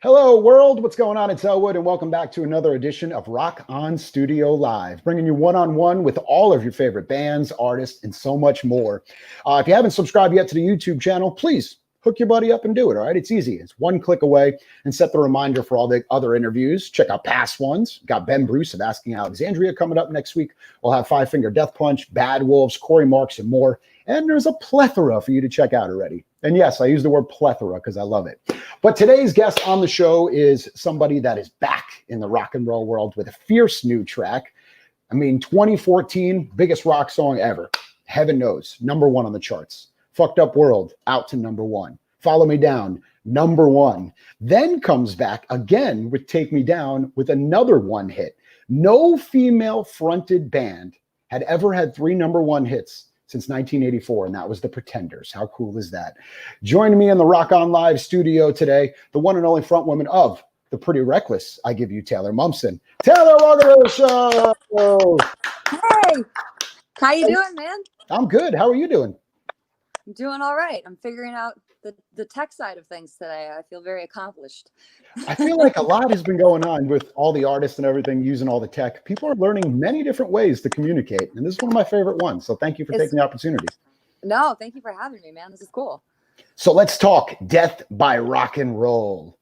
Hello, world. What's going on? It's Elwood, and welcome back to another edition of Rock On Studio Live, bringing you one-on-one with all of your favorite bands, artists, and so much more. If you haven't subscribed yet to the YouTube channel, please hook your buddy up and do it, all right? It's easy. It's one click away, and set the reminder for all the other interviews. Check out past ones. Got Ben Bruce of Asking Alexandria coming up next week. We'll have Five Finger Death Punch, Bad Wolves, Corey Marks, and more. And there's a plethora for you to check out already. And yes, I use the word plethora because I love it. But today's guest on the show is somebody that is back in the rock and roll world with a fierce new track. 2014, biggest rock song ever. Heaven Knows, #1 on the charts. Fucked Up World, out to #1. Follow Me Down, #1. Then comes back again with Take Me Down with another one hit. No female fronted band had ever had 3 #1 hits since 1984, and that was the Pretenders. How cool is that? Joining me in the Rock On Live studio today, the one and only front woman of the Pretty Reckless, I give you Taylor Momsen. Taylor, welcome to the show. Hey, how you doing, man? I'm good. How are you doing? I'm doing all right. I'm figuring out the tech side of things today. I feel very accomplished. I feel like a lot has been going on with all the artists and everything using all the tech. People are learning many different ways to communicate, and this is one of my favorite ones. So thank you for taking the opportunity. No, thank you for having me, man. This is cool. So let's talk Death by Rock and Roll.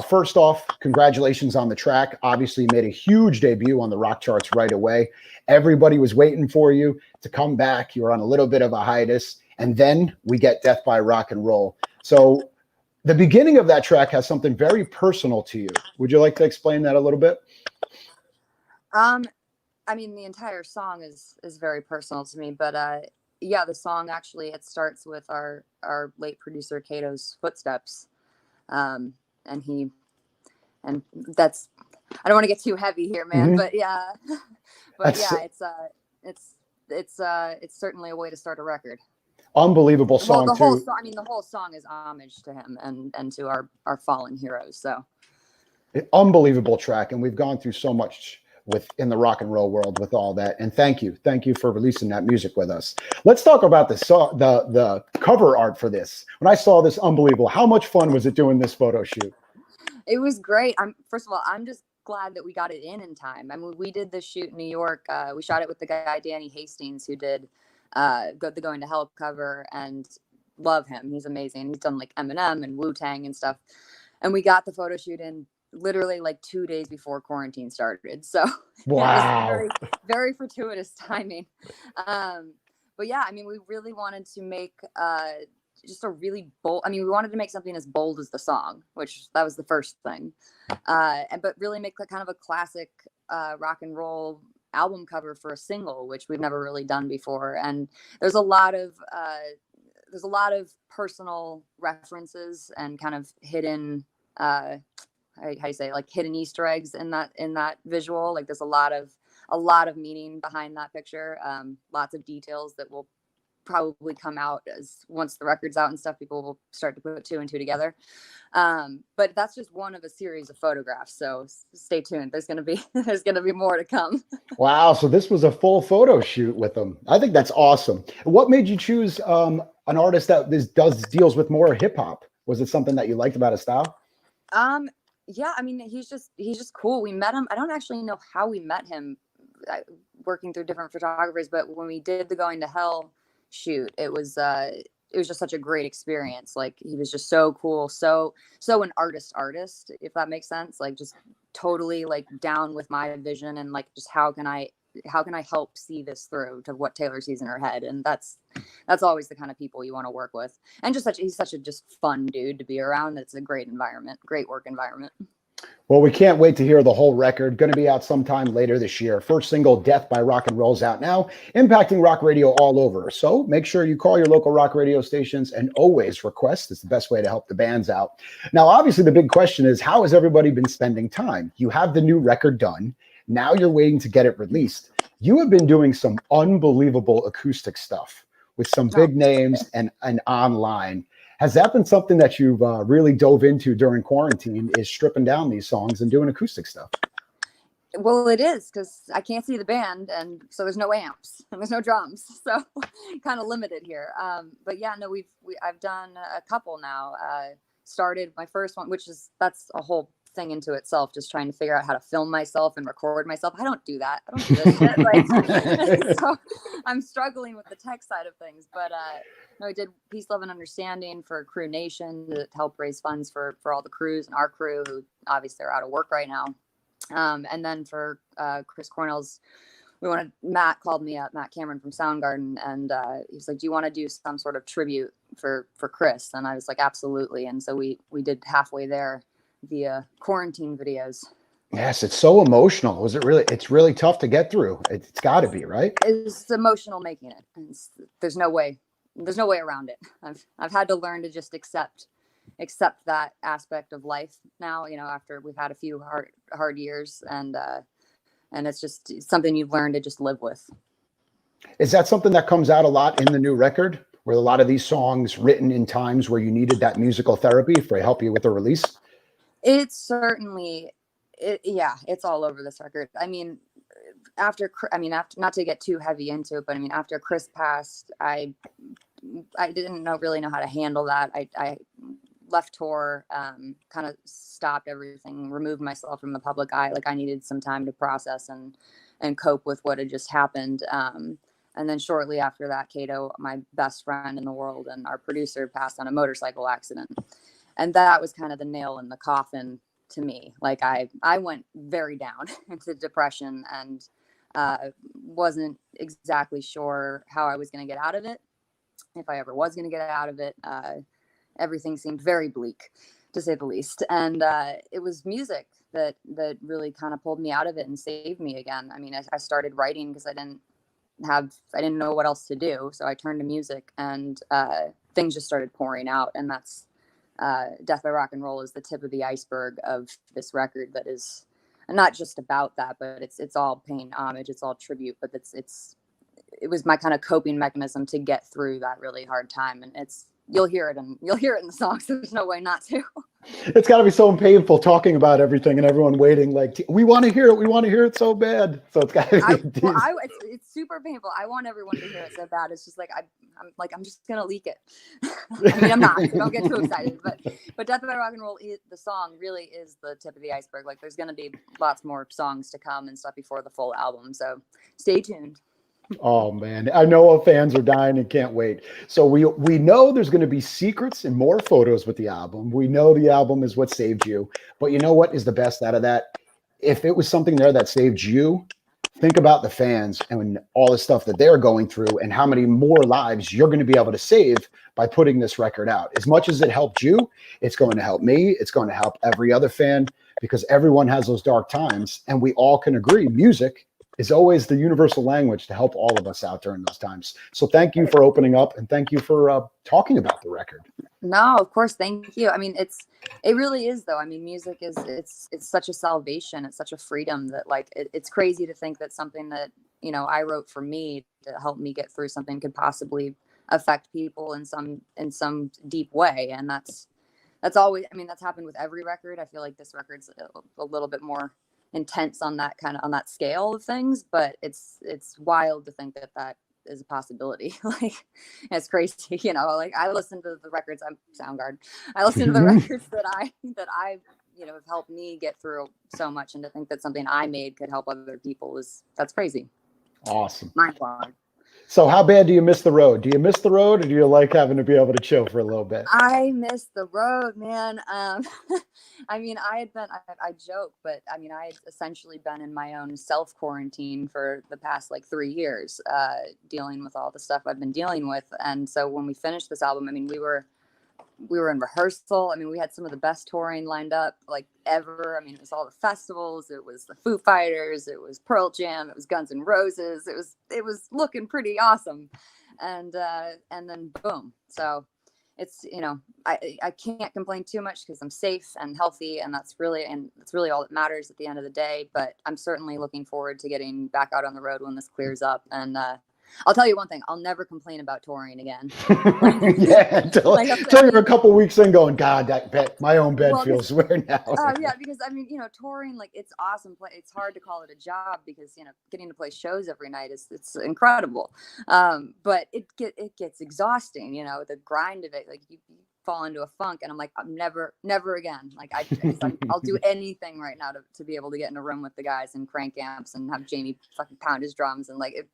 First off, congratulations on the track. Obviously, you made a huge debut on the rock charts right away. Everybody was waiting for you to come back. You were on a little bit of a hiatus. And then we get Death by Rock and Roll. So the beginning of that track has something very personal to you. Would you like to explain that a little bit? The entire song is very personal to me, but yeah, the song actually, it starts with our late producer Cato's footsteps. And that's, I don't want to get too heavy here, man, but yeah, it's certainly a way to start a record. Unbelievable song, the whole song is homage to him and to our fallen heroes. So unbelievable track, and we've gone through so much in the rock and roll world with all that. And thank you for releasing that music with us. Let's talk about the cover art for this. When I saw this, unbelievable. How much fun was it doing this photo shoot? It was great. First of all, I'm just glad that we got it in time. We did this shoot in New York. We shot it with the guy Danny Hastings, who did the Going to Hell cover, and love him. He's amazing. He's done like Eminem and Wu-Tang and stuff. And we got the photo shoot in literally like 2 days before quarantine started. So wow. It was very, very fortuitous timing. But yeah, we really wanted to make just a really bold, we wanted to make something as bold as the song, which that was the first thing. But really make kind of a classic rock and roll album cover for a single, which we've never really done before. And there's a lot of personal references and kind of hidden how you say, like hidden Easter eggs in that visual. Like there's a lot of meaning behind that picture. Lots of details that will probably come out as once the record's out and stuff, people will start to put 2 and 2 together. But that's just one of a series of photographs. So stay tuned. There's going to be more to come. Wow. So this was a full photo shoot with them. I think that's awesome. What made you choose an artist that deals with more hip hop? Was it something that you liked about his style? Yeah, he's just cool. We met him. I don't actually know how we met him, working through different photographers, but when we did the Going to Hell shoot, it was just such a great experience. Like he was just so cool, so an artist, if that makes sense. Like just totally like down with my vision and like just how can I help see this through to what Taylor sees in her head. And that's always the kind of people you want to work with. And he's such a just fun dude to be around. It's a great environment, great work environment. Well, we can't wait to hear the whole record. Going to be out sometime later this year. First single, Death by Rock and Roll's out now, impacting rock radio all over. So make sure you call your local rock radio stations and always request. It's the best way to help the bands out. Now, obviously, the big question is, how has everybody been spending time? You have the new record done. Now you're waiting to get it released. You have been doing some unbelievable acoustic stuff with some big names and online. Has that been something that you've really dove into during quarantine, is stripping down these songs and doing acoustic stuff? Well, it is, because I can't see the band, and so there's no amps and there's no drums, so kind of limited here. But yeah, no, I've done a couple now. started my first one, that's a whole thing into itself, just trying to figure out how to film myself and record myself. I don't do that. I don't do this shit. Like, so I'm struggling with the tech side of things, but no, I did Peace, Love, and Understanding for Crew Nation to help raise funds for all the crews and our crew, who obviously are out of work right now. And then for Chris Cornell's, Matt called me up, Matt Cameron from Soundgarden, and he was like, do you want to do some sort of tribute for Chris? And I was like, absolutely. And so we did Halfway There via quarantine videos. Yes, it's so emotional. Was it really? It's really tough to get through. It's got to be, right? It's emotional making it. There's no way around it. I've had to learn to just accept that aspect of life now, after we've had a few hard years, and it's just something you've learned to just live with. Is that something that comes out a lot in the new record, where a lot of these songs written in times where you needed that musical therapy for help you with the release? It's certainly, it's all over this record. I mean, after not to get too heavy into it, but I mean, after Chris passed, I didn't really know how to handle that. I left tour, kind of stopped everything, removed myself from the public eye. Like, I needed some time to process and cope with what had just happened. And then shortly after that, Kato, my best friend in the world and our producer, passed on a motorcycle accident. And that was kind of the nail in the coffin to me. Like, I went very down into depression and wasn't exactly sure how I was going to get out of it, if I ever was going to get out of it. Everything seemed very bleak, to say the least. And it was music that really kind of pulled me out of it and saved me again. I mean, I started writing because I didn't know what else to do. So I turned to music, and things just started pouring out. And that's Death by Rock and Roll is the tip of the iceberg of this record. That is not just about that, but it's all paying homage. It's all tribute, but it was my kind of coping mechanism to get through that really hard time. And you'll hear it in the songs. There's no way not to. It's got to be so painful talking about everything and everyone waiting. Like, we want to hear it. We want to hear it so bad. So it's got to be. It's super painful. I want everyone to hear it so bad. It's just like I'm just gonna leak it. I mean, I'm not. So don't get too excited. But Death by Rock and Roll, the song really is the tip of the iceberg. Like, there's gonna be lots more songs to come and stuff before the full album. So stay tuned. Oh man, I know our fans are dying and can't wait. So we know there's going to be secrets and more photos with the album. We know the album is what saved you, but you know what is the best out of that? If it was something there that saved you, think about the fans and all the stuff that they're going through and how many more lives you're going to be able to save by putting this record out. As much as it helped you, it's going to help me. It's going to help every other fan, because everyone has those dark times, and we all can agree music is always the universal language to help all of us out during those times. So thank you for opening up, and thank you for talking about the record. No, of course. Thank you. I mean, it really is, though. I mean, music it's such a salvation. It's such a freedom that, like, it's crazy to think that something that, I wrote for me to help me get through something could possibly affect people in some deep way. And that's always, I mean, that's happened with every record. I feel like this record's a little bit more intense on that scale of things, but it's wild to think that is a possibility. Like, it's crazy, like, I listen to the records. I'm Soundgarden. I listen to the records that I have helped me get through so much, and to think that something I made could help other people that's crazy. Awesome. Mind blowing. So how bad do you miss the road? Do you miss the road, or do you like having to be able to chill for a little bit? I miss the road, man. I mean, I joke, but I mean, I had essentially been in my own self-quarantine for the past 3 years, dealing with all the stuff I've been dealing with. And so when we finished this album, I mean, we were in rehearsal. I mean, we had some of the best touring lined up ever. I mean, it was all the festivals. It was the Foo Fighters. It was Pearl Jam. It was Guns N' Roses. It was looking pretty awesome. And then boom. So it's, I can't complain too much because I'm safe and healthy, and that's really all that matters at the end of the day. But I'm certainly looking forward to getting back out on the road when this clears up. And I'll tell you one thing: I'll never complain about touring again. Yeah, until you're a couple weeks in, going, God, my own bed feels weird now. Yeah, because I mean, touring, it's awesome. It's hard to call it a job because getting to play shows every night it's incredible. But it gets exhausting. The grind of it, fall into a funk, and I'm like, I'm never again. Like I'll do anything right now to be able to get in a room with the guys and crank amps and have Jamie fucking pound his drums and like,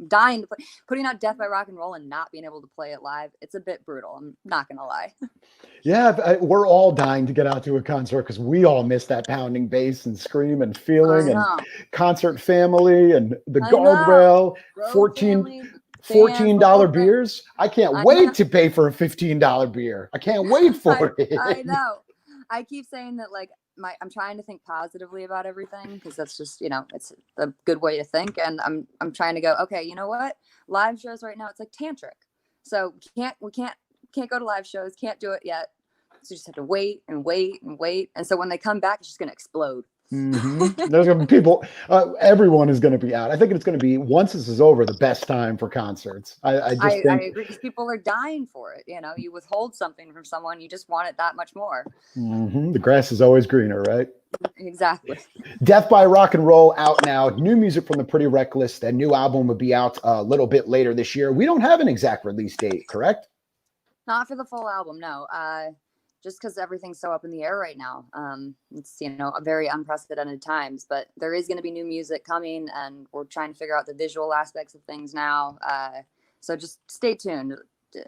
dying to play, putting out Death by Rock and Roll and not being able to play it live. It's a bit brutal. I'm not gonna lie. Yeah, we're all dying to get out to a concert because we all miss that pounding bass and scream and feeling and concert family and the guardrail, $14 beers. I can't wait to pay for a $15 beer. I can't wait for it. I know. I keep saying that, like, I'm trying to think positively about everything because that's just, it's a good way to think. And I'm trying to go, okay, you know what? Live shows right now, it's like tantric. So we can't go to live shows, can't do it yet. So you just have to wait and wait and wait. And so when they come back, it's just going to explode. Mm-hmm. There's going to be people, everyone is going to be out. I think it's going to be, once this is over, the best time for concerts. I agree because people are dying for it. You withhold something from someone, you just want it that much more. Mm-hmm. The grass is always greener, right? Exactly. Death by Rock and Roll out now. New music from the Pretty Reckless. That new album will be out a little bit later this year. We don't have an exact release date, correct? Not for the full album, no. Just because everything's so up in the air right now. It's, very unprecedented times, but there is going to be new music coming and we're trying to figure out the visual aspects of things now. So just stay tuned.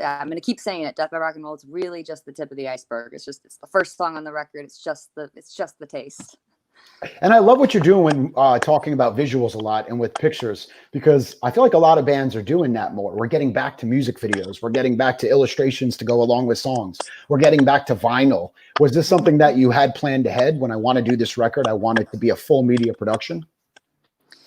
I'm going to keep saying it. Death by Rock and Roll, it's really just the tip of the iceberg. It's the first song on the record. It's just the taste. And I love what you're doing when talking about visuals a lot and with pictures, because I feel like a lot of bands are doing that more. We're getting back to music videos. We're getting back to illustrations to go along with songs. We're getting back to vinyl. Was this something that you had planned ahead? When I want to do this record, I want it to be a full media production?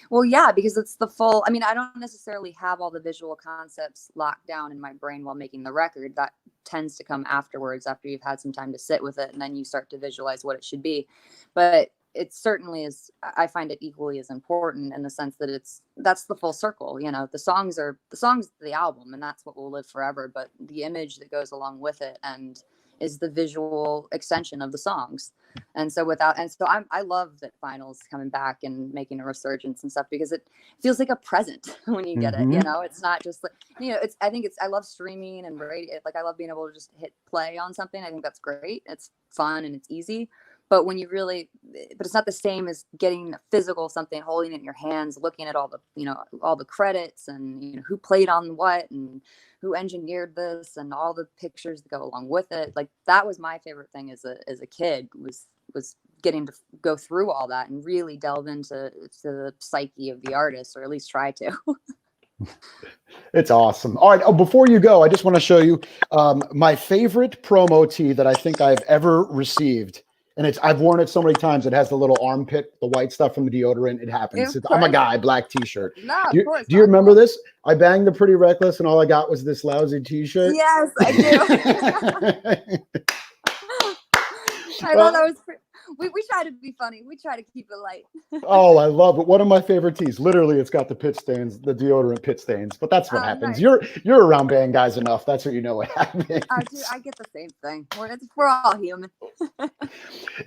Well, yeah, because it's the full, I don't necessarily have all the visual concepts locked down in my brain while making the record. That tends to come afterwards, after you've had some time to sit with it, and then you start to visualize what it should be. But it certainly is, I find it equally as important in the sense that that's the full circle. The songs are the album, and that's what will live forever, but the image that goes along with it and is the visual extension of the songs. And so I love that vinyl's coming back and making a resurgence and stuff, because it feels like a present when you get it. It's not just like, I love streaming and radio. Like, I love being able to just hit play on something. I think that's great. It's fun and it's easy. But when but it's not the same as getting physical something, holding it in your hands, looking at all the credits and, who played on what and who engineered this and all the pictures that go along with it. Like, that was my favorite thing as a kid, was getting to go through all that and really delve into the psyche of the artist, or at least try to. It's awesome. All right. Oh, before you go, I just want to show you my favorite promo tee that I think I've ever received. And I've worn it so many times. It has the little armpit, the white stuff from the deodorant. It happens. I'm a guy, black t-shirt. No, of course. Do you remember this? I banged the Pretty Reckless and all I got was this lousy t-shirt. Yes, I do. I thought that was we try to be funny. We try to keep it light. Oh, I love it. One of my favorite tees. Literally, it's got the pit stains, the deodorant pit stains. But that's what happens. Nice. You're around band guys enough. That's what you know what happens. I get the same thing. We're all human.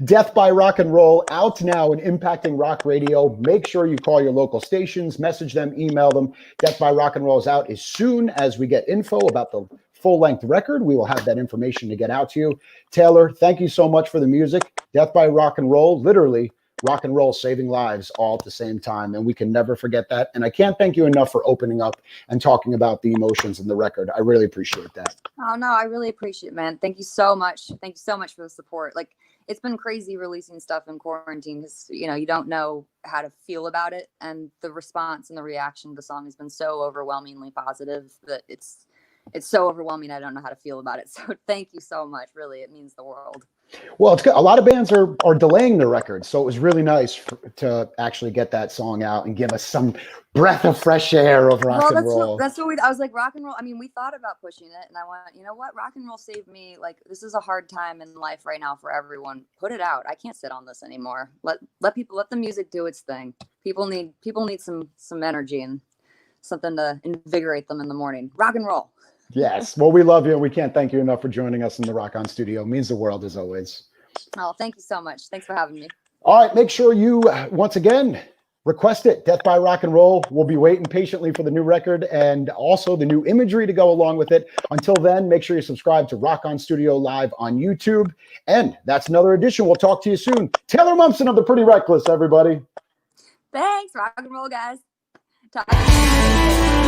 Death by Rock and Roll, out now and impacting rock radio. Make sure you call your local stations, message them, email them. Death by Rock and Roll is out as soon as we get info about the full-length record. We will have that information to get out to you. Taylor, thank you so much for the music. Death by Rock and Roll, literally rock and roll saving lives all at the same time, and we can never forget that. And I can't thank you enough for opening up and talking about the emotions in the record. I really appreciate that. Oh, no, I really appreciate it, man. Thank you so much. Thank you so much for the support. Like, it's been crazy releasing stuff in quarantine because, you don't know how to feel about it. And the response and the reaction to the song has been so overwhelmingly positive that it's so overwhelming. I don't know how to feel about it. So thank you so much. Really, it means the world. Well, it's good. A lot of bands are delaying their records, so it was really nice to actually get that song out and give us some breath of fresh air of rock and roll. That's what I was like, rock and roll. I mean, we thought about pushing it, and I went, you know what, rock and roll saved me. Like, this is a hard time in life right now for everyone. Put it out. I can't sit on this anymore. Let the music do its thing. People need some energy and something to invigorate them in the morning. Rock and roll. Yes. Well, we love you, and we can't thank you enough for joining us in the Rock On Studio. It means the world as always. Oh, thank you so much. Thanks for having me. All right. Make sure you, once again, Request it, Death by Rock and Roll. We'll be waiting patiently for the new record and also the new imagery to go along with it. Until then, make sure you subscribe to Rock On Studio Live on YouTube. And that's another edition. We'll talk to you soon. Taylor Momsen of the Pretty Reckless, everybody. Thanks, rock and roll, guys. Talk to you.